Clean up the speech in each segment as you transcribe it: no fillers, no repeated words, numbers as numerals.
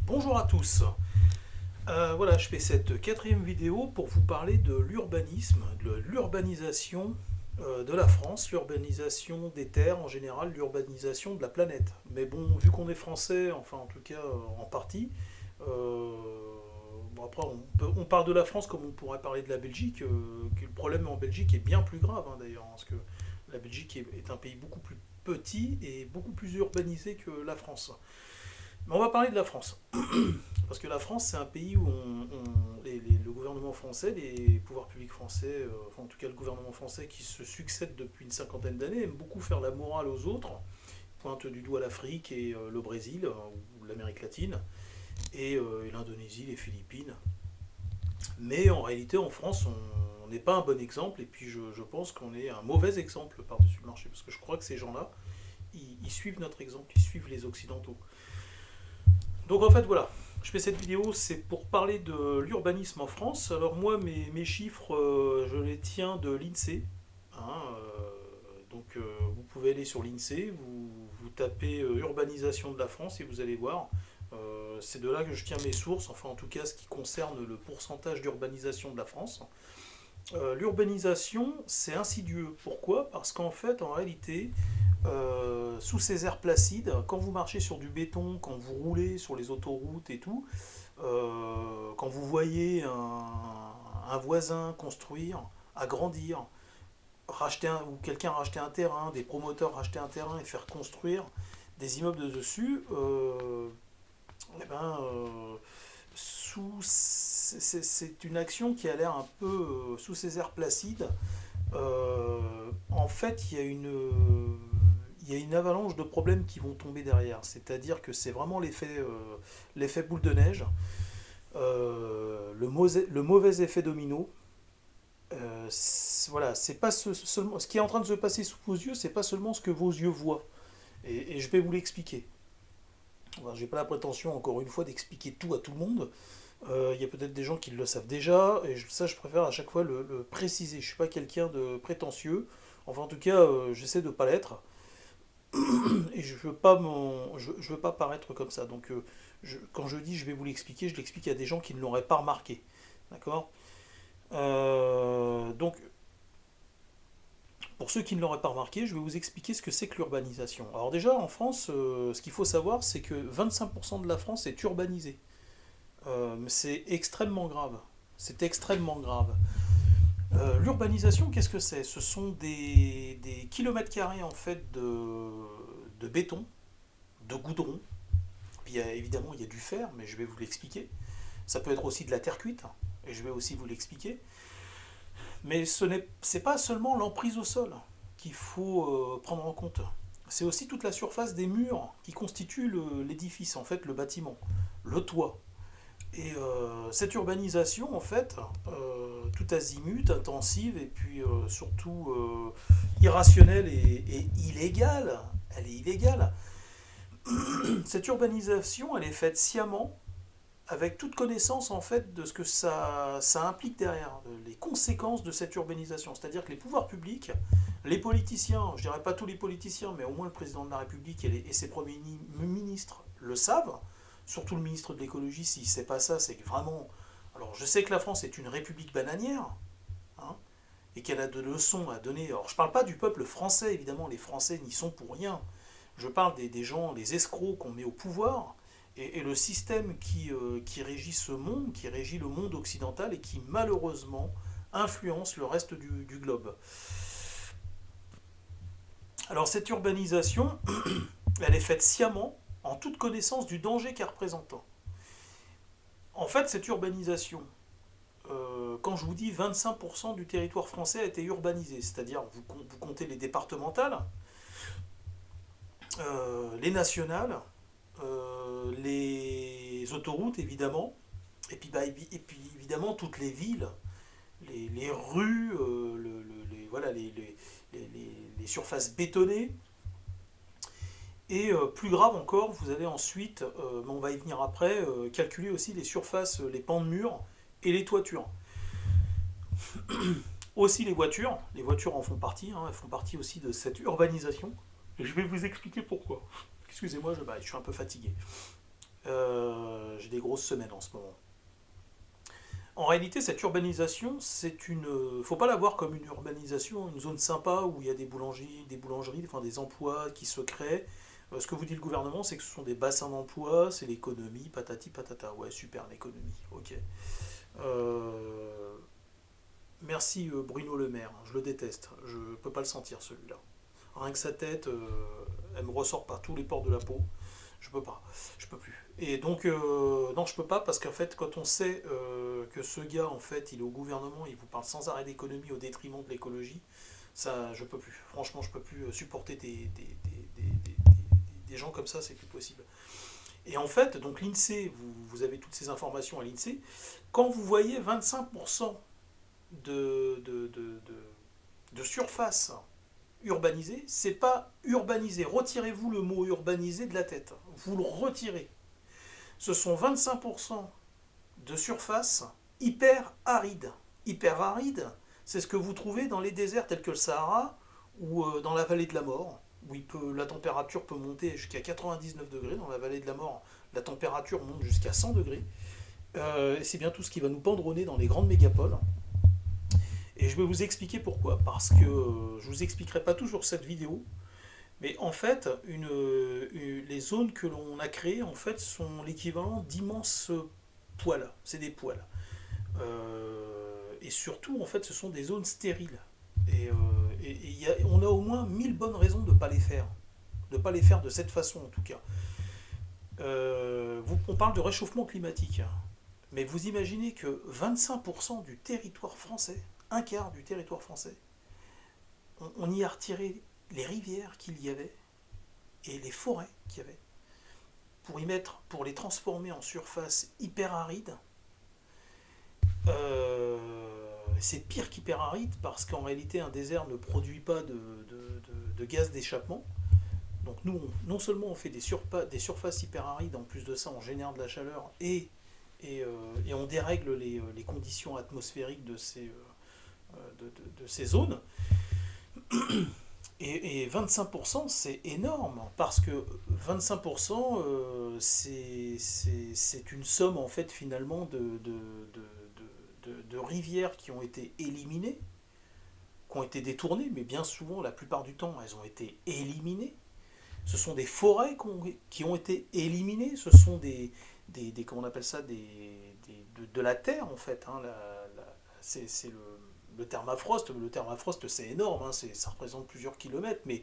Bonjour à tous. Voilà, je fais cette quatrième vidéo pour vous parler de l'urbanisme, de l'urbanisation de la France, l'urbanisation des terres en général, l'urbanisation de la planète. Mais bon, vu qu'on est français, enfin en tout cas en partie, euh, bon, après on parle de la France comme on pourrait parler de la Belgique, que le problème en Belgique est bien plus grave d'ailleurs, parce que la Belgique est un pays beaucoup plus petit et beaucoup plus urbanisé que la France. Mais on va parler de la France. Parce que la France, c'est un pays où le gouvernement français, les pouvoirs publics français, enfin en tout cas le gouvernement français qui se succède depuis une cinquantaine d'années, aime beaucoup faire la morale aux autres, pointe du doigt l'Afrique et le Brésil, ou l'Amérique latine, et l'Indonésie, les Philippines. Mais en réalité, en France, on n'est pas un bon exemple, et puis je pense qu'on est un mauvais exemple par-dessus le marché, parce que je crois que ces gens-là, ils suivent notre exemple, ils suivent les Occidentaux. Donc en fait voilà, je fais cette vidéo, c'est pour parler de l'urbanisme en France. Alors moi mes chiffres, je les tiens de l'INSEE. Hein, donc vous pouvez aller sur l'INSEE, vous tapez urbanisation de la France et vous allez voir. C'est de là que je tiens mes sources, enfin en tout cas ce qui concerne le pourcentage d'urbanisation de la France. L'urbanisation, c'est insidieux. Pourquoi? Parce qu'en fait, en réalité, sous ces airs placides, quand vous marchez sur du béton, quand vous roulez sur les autoroutes et tout, quand vous voyez un voisin construire, agrandir, ou quelqu'un racheter un terrain, des promoteurs racheter un terrain et faire construire des immeubles de dessus, eh ben, c'est une action qui a l'air un peu sous ces airs placides. En fait, il y a une avalanche de problèmes qui vont tomber derrière. C'est-à-dire que c'est vraiment l'effet boule de neige, le mauvais effet domino. Voilà, c'est pas seulement ce qui est en train de se passer sous vos yeux, c'est pas seulement ce que vos yeux voient. Et je vais vous l'expliquer. Voilà, j'ai pas la prétention, encore une fois, d'expliquer tout à tout le monde. Il y a peut-être des gens qui le savent déjà, et ça, je préfère à chaque fois le préciser. Je suis pas quelqu'un de prétentieux. Enfin, en tout cas, j'essaie de pas l'être. Et je veux pas paraître comme ça. Donc, quand je dis je vais vous l'expliquer, je l'explique à des gens qui ne l'auraient pas remarqué. D'accord. Donc, pour ceux qui ne l'auraient pas remarqué, je vais vous expliquer ce que c'est que l'urbanisation. Alors déjà, en France, ce qu'il faut savoir, c'est que 25% de la France est urbanisée. C'est extrêmement grave. C'est extrêmement grave. L'urbanisation, qu'est-ce que c'est? Ce sont des kilomètres carrés en fait de béton, de goudron. Puis évidemment, il y a du fer, mais je vais vous l'expliquer. Ça peut être aussi de la terre cuite, et je vais aussi vous l'expliquer. Mais ce n'est pas seulement l'emprise au sol qu'il faut prendre en compte. C'est aussi toute la surface des murs qui constituent l'édifice, en fait, le bâtiment, le toit. Et cette urbanisation, en fait, tout azimut, intensive et puis surtout irrationnelle et illégale, elle est illégale. Cette urbanisation, elle est faite sciemment, avec toute connaissance en fait de ce que ça implique derrière, les conséquences de cette urbanisation. C'est-à-dire que les pouvoirs publics, les politiciens, je dirais pas tous les politiciens, mais au moins le président de la République et ses premiers ministres le savent, surtout le ministre de l'écologie, s'il ne sait pas ça, c'est que vraiment... Alors je sais que la France est une république bananière, hein, et qu'elle a de leçons à donner. Alors je ne parle pas du peuple français, évidemment, les Français n'y sont pour rien. Je parle des gens, les escrocs qu'on met au pouvoir, et le système qui régit ce monde, qui régit le monde occidental et qui malheureusement influence le reste du globe. Alors cette urbanisation, elle est faite sciemment, en toute connaissance du danger qu'elle représente. En fait, cette urbanisation, quand je vous dis 25% du territoire français a été urbanisé, c'est-à-dire vous comptez les départementales, les nationales, les autoroutes évidemment, et puis évidemment toutes les villes, les rues, voilà, les surfaces bétonnées. Et plus grave encore, vous allez ensuite, mais on va y venir après, calculer aussi les surfaces, les pans de murs et les toitures. Aussi les voitures en font partie, hein, elles font partie aussi de cette urbanisation. Et je vais vous expliquer pourquoi. Excusez-moi, je suis un peu fatigué. j'ai des grosses semaines en ce moment. En réalité, cette urbanisation, faut pas la voir comme une urbanisation, une zone sympa où il y a des boulangeries, enfin des emplois qui se créent. Ce que vous dit le gouvernement, c'est que ce sont des bassins d'emploi, c'est l'économie, patati patata. Ouais, super l'économie, ok. Euh, Merci Bruno Le Maire, je le déteste, je peux pas le sentir celui-là. Rien que sa tête, elle me ressort par tous les pores de la peau. Je peux pas, je peux plus. Et donc, non, je peux pas parce qu'en fait, quand on sait que ce gars, en fait, il est au gouvernement, il vous parle sans arrêt d'économie au détriment de l'écologie, ça, je peux plus. Franchement, je peux plus supporter des gens comme ça, c'est plus possible. Et en fait, donc l'INSEE, vous avez toutes ces informations à l'INSEE, quand vous voyez 25% de surface urbanisée, c'est pas urbanisé. Retirez-vous le mot urbanisé de la tête. Vous le retirez. Ce sont 25% de surface hyper aride. Hyper aride, c'est ce que vous trouvez dans les déserts tels que le Sahara ou dans la vallée de la mort, où la température peut monter jusqu'à 99 degrés. Dans la vallée de la mort, la température monte jusqu'à 100 degrés. Et c'est bien tout ce qui va nous pendre au nez dans les grandes mégapoles. Et je vais vous expliquer pourquoi. Parce que je ne vous expliquerai pas tout sur cette vidéo, mais en fait, les zones que l'on a créées en fait, sont l'équivalent d'immenses poils. C'est des poils. Et surtout, en fait, ce sont des zones stériles. On a au moins 1000 bonnes raisons de ne pas les faire. De ne pas les faire de cette façon, en tout cas. On parle de réchauffement climatique. Mais vous imaginez que 25% du territoire français, un quart du territoire français, on y a retiré les rivières qu'il y avait et les forêts qu'il y avait pour les transformer en surface hyper aride. C'est pire qu'hyper aride parce qu'en réalité un désert ne produit pas de gaz d'échappement. Donc nous, non seulement on fait des surfaces hyper arides, en plus de ça on génère de la chaleur et on dérègle les conditions atmosphériques de ces zones. Et 25%, c'est énorme, parce que 25%, c'est une somme, en fait, finalement, de rivières qui ont été éliminées, qui ont été détournées, mais bien souvent, la plupart du temps, elles ont été éliminées. Ce sont des forêts qui ont été éliminées, ce sont comment on appelle ça, de la terre, en fait. Hein, c'est le thermafrost. Le thermafrost, c'est énorme, hein, ça représente plusieurs kilomètres, mais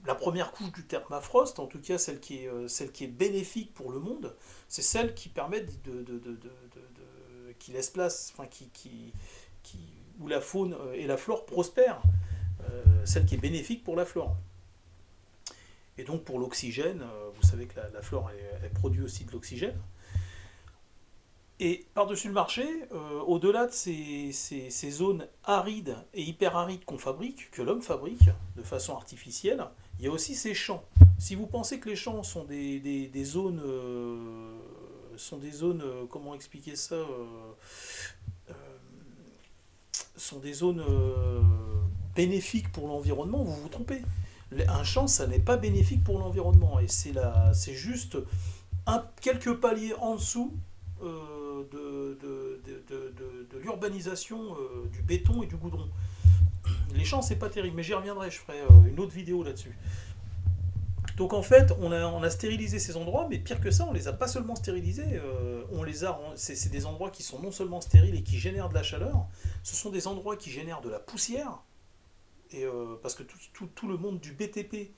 la première couche du thermafrost, en tout cas celle qui est bénéfique pour le monde, c'est celle qui permet qui laisse place, enfin où la faune et la flore prospèrent, celle qui est bénéfique pour la flore. Et donc pour l'oxygène, vous savez que la flore elle produit aussi de l'oxygène. Et par-dessus le marché, au-delà de ces zones arides et hyper arides qu'on fabrique, que l'homme fabrique de façon artificielle, il y a aussi ces champs. Si vous pensez que les champs sont des zones, comment expliquer ça, sont des zones bénéfiques pour l'environnement, vous vous trompez. Un champ, ça n'est pas bénéfique pour l'environnement, et c'est juste quelques paliers en dessous de l'urbanisation du béton et du goudron. Les champs, c'est pas terrible, mais j'y reviendrai, je ferai une autre vidéo là-dessus. Donc en fait, on a stérilisé ces endroits, mais pire que ça, on les a pas seulement stérilisés, c'est des endroits qui sont non seulement stériles et qui génèrent de la chaleur, ce sont des endroits qui génèrent de la poussière, et parce que tout le monde du BTP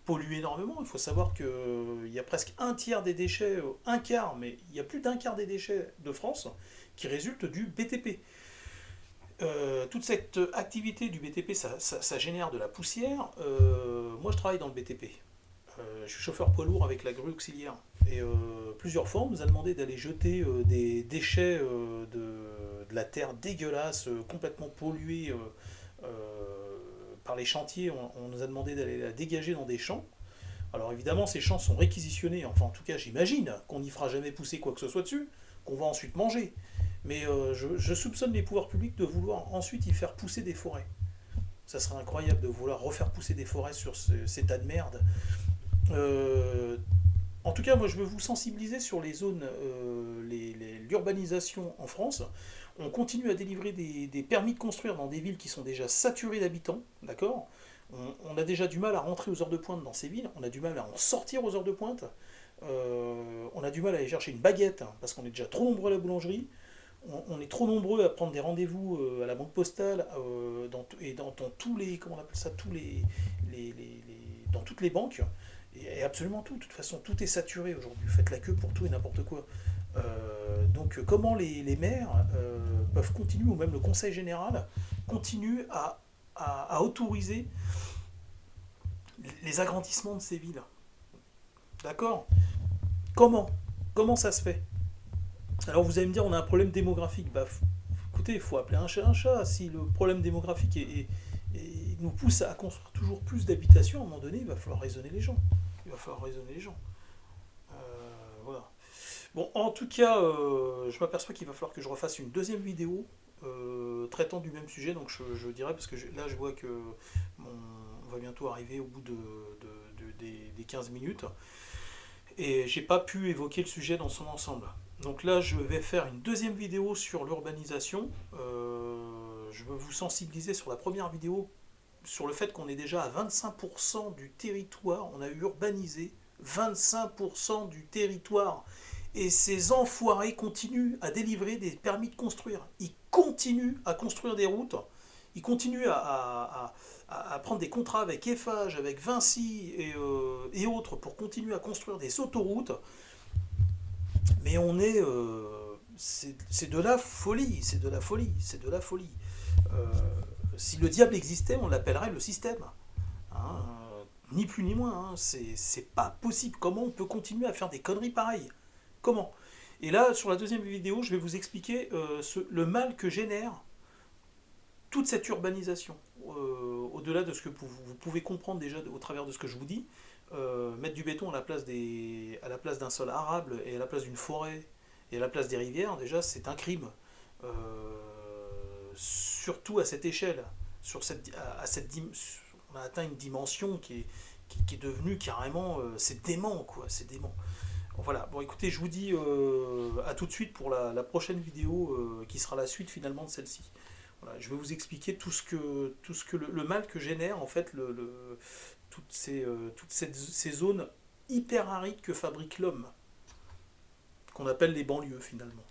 pollue énormément. Il faut savoir qu'il y a presque un tiers des déchets, un quart, mais il y a plus d'un quart des déchets de France qui résultent du BTP. Toute cette activité du BTP, ça génère de la poussière. Moi, je travaille dans le BTP. Je suis chauffeur poids lourd avec la grue auxiliaire. Et plusieurs fois, on nous a demandé d'aller jeter des déchets de la terre dégueulasse, complètement polluée par les chantiers. On nous a demandé d'aller la dégager dans des champs. Alors évidemment, ces champs sont réquisitionnés. Enfin, en tout cas, j'imagine qu'on n'y fera jamais pousser quoi que ce soit dessus, qu'on va ensuite manger. Mais je soupçonne les pouvoirs publics de vouloir ensuite y faire pousser des forêts. Ça serait incroyable de vouloir refaire pousser des forêts sur ces tas de merde. En tout cas, moi, je veux vous sensibiliser sur les zones, l'urbanisation en France. On continue à délivrer des permis de construire dans des villes qui sont déjà saturées d'habitants, d'accord. On a déjà du mal à rentrer aux heures de pointe dans ces villes, on a du mal à en sortir aux heures de pointe, on a du mal à aller chercher une baguette hein, parce qu'on est déjà trop nombreux à la boulangerie, on est trop nombreux à prendre des rendez-vous à la banque postale et dans tous les, comment on appelle ça, dans toutes les banques. Et absolument tout. De toute façon, tout est saturé aujourd'hui. Faites la queue pour tout et n'importe quoi. Donc, comment les maires peuvent continuer, ou même le Conseil général, continue à autoriser les agrandissements de ces villes. D'accord. Comment Comment ça se fait? Alors, vous allez me dire, on a un problème démographique. Bah, écoutez, il faut appeler un chat un chat. Si le problème démographique nous pousse à construire toujours plus d'habitations, à un moment donné, il va falloir raisonner les gens. Il va falloir raisonner les gens. Voilà. Bon, en tout cas, je m'aperçois qu'il va falloir que je refasse une deuxième vidéo traitant du même sujet. Donc je dirais, parce que là je vois que on va bientôt arriver au bout des 15 minutes. Et j'ai pas pu évoquer le sujet dans son ensemble. Donc là, je vais faire une deuxième vidéo sur l'urbanisation. Je veux vous sensibiliser sur la première vidéo sur le fait qu'on est déjà à 25% du territoire, on a urbanisé 25% du territoire. Et ces enfoirés continuent à délivrer des permis de construire. Ils continuent à construire des routes. Ils continuent à prendre des contrats avec Eiffage, avec Vinci et autres pour continuer à construire des autoroutes. Mais on est. C'est de la folie, c'est de la folie, c'est de la folie. Euh, si le diable existait, on l'appellerait le système. Hein, ni plus ni moins. Hein, c'est pas possible. Comment on peut continuer à faire des conneries pareilles? Comment? Et là, sur la deuxième vidéo, je vais vous expliquer le mal que génère toute cette urbanisation. Au-delà de ce que vous pouvez comprendre déjà au travers de ce que je vous dis, mettre du béton à la place d'un sol arable et à la place d'une forêt et à la place des rivières, déjà, c'est un crime. Euh, Surtout à cette échelle. Sur cette, à cette, on a atteint une dimension qui est devenue carrément. C'est dément, quoi. C'est dément. Bon, voilà, bon écoutez, je vous dis à tout de suite pour la prochaine vidéo qui sera la suite finalement de celle-ci. Voilà, je vais vous expliquer tout ce que le mal que génère en fait toutes ces zones hyper arides que fabrique l'homme, qu'on appelle les banlieues finalement.